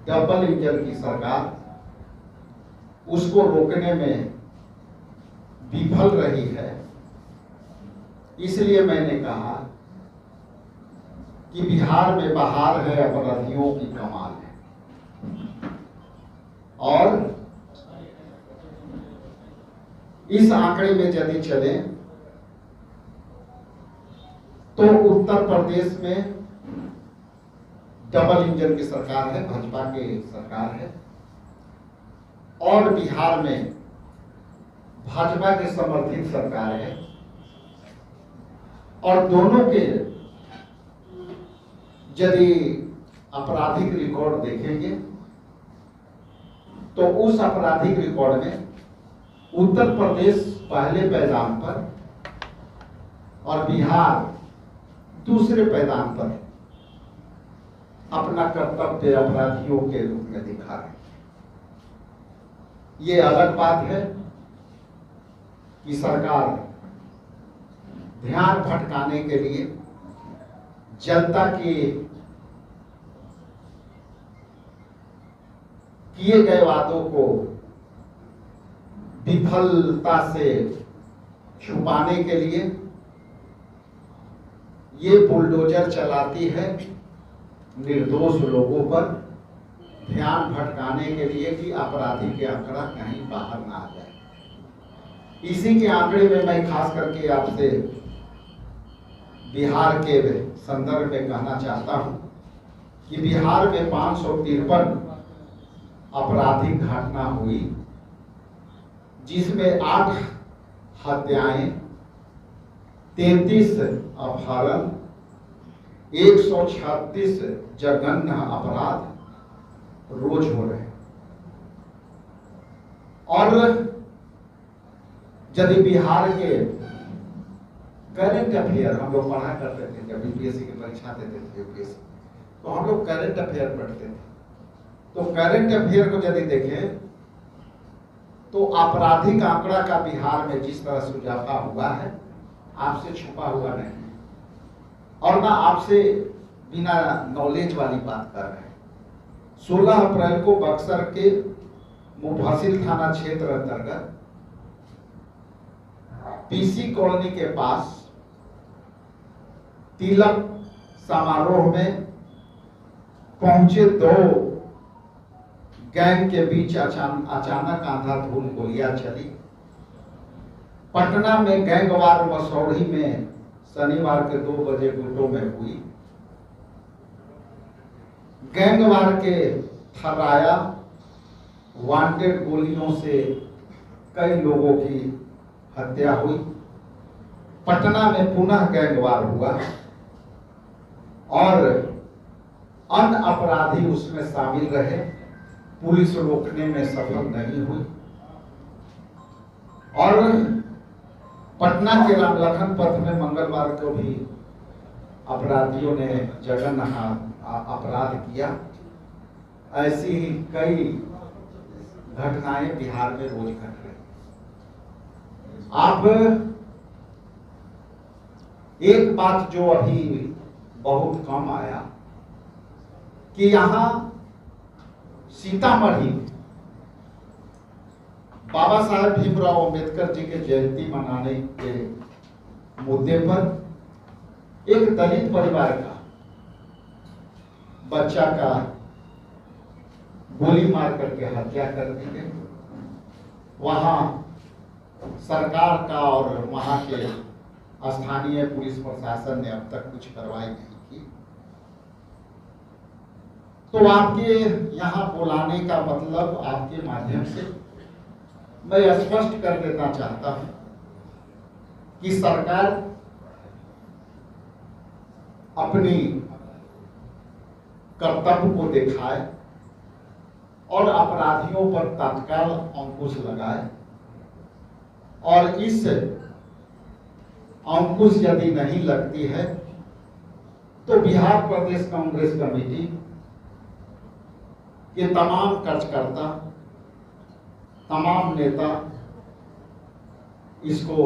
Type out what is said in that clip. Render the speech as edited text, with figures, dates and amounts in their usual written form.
Double engine की सरकार उसको रोकने में विफल रही है। इसलिए मैंने कहा कि बिहार में बहार है, अपराधियों की कमाल है। और इस आंकड़े में यदि चले तो उत्तर प्रदेश में डबल इंजन की सरकार है, भाजपा की सरकार है, और बिहार में भाजपा के समर्थित सरकार है। और दोनों के यदि आपराधिक रिकॉर्ड देखेंगे तो उस आपराधिक रिकॉर्ड में उत्तर प्रदेश पहले पैदान पर और बिहार दूसरे पैदान पर अपना कर्तव्य अपराधियों के रूप में दिखा रहे हैं। ये अलग बात है कि सरकार ध्यान भटकाने के लिए जनता के किए गए वादों को विफलता से छुपाने के लिए ये बुलडोजर चलाती है निर्दोष लोगों पर, ध्यान भटकाने के लिए कि अपराधी के आंकड़ा कहीं बाहर ना आ जाए। इसी के आंकड़े में मैं खास करके आपसे बिहार के संदर्भ में कहना चाहता हूं कि बिहार में 553 आपराधिक घटना हुई, जिसमें 8 हत्याएं, 33 अपहरण, 136 जघन्य अपराध रोज हो रहे हैं। और यदि बिहार के करंट अफेयर हम लोग पढ़ा करते थे, जब यूपीएससी की परीक्षा देते थे यूपीएससी, तो हम लोग करंट अफेयर पढ़ते थे। तो करंट अफेयर को यदि देखें तो आपराधिक आंकड़ा का बिहार में जिस तरह से इजाफा हुआ है, आपसे छुपा हुआ नहीं है और ना आपसे बिना नॉलेज वाली बात कर रहे हैं। 16 अप्रैल को बक्सर के मुफस्सिल थाना क्षेत्र अंतर्गत पीसी कॉलोनी के पास तिलक समारोह में पहुंचे 2 गैंग के बीच अचानक आंधाधुंध गोलियां चली। पटना में गैंगवार मसौढ़ी में शनिवार के 2 बजे गुटों में हुई। गैंगवार के थर्राया वांटेड गोलियों से कई लोगों की हत्या हुई। पटना में पुनः गैंगवार हुआ और अन्य अपराधी उसमें शामिल रहे, पुलिस रोकने में सफल नहीं हुई। और पटना के रामलखन पथ में मंगलवार को भी अपराधियों ने जघन्य अपराध किया। ऐसी ही कई घटनाएं बिहार में रोज घट रही। आप एक बात जो अभी बहुत कम आया कि यहाँ सीतामढ़ी बाबा साहेब भीमराव अंबेडकर जी के जयंती मनाने के मुद्दे पर एक दलित परिवार का बच्चा का गोली मार करके हत्या कर दी गई। वहां सरकार का और वहां के स्थानीय पुलिस प्रशासन ने अब तक कुछ कार्रवाई नहीं की। तो आपके यहाँ बुलाने का मतलब, आपके माध्यम से मैं स्पष्ट कर देना चाहता हूं कि सरकार अपनी कर्तव्य को दिखाए और अपराधियों पर तत्काल अंकुश लगाए। और इस अंकुश यदि नहीं लगती है तो बिहार प्रदेश कांग्रेस कमेटी के तमाम कार्यकर्ता, तमाम नेता इसको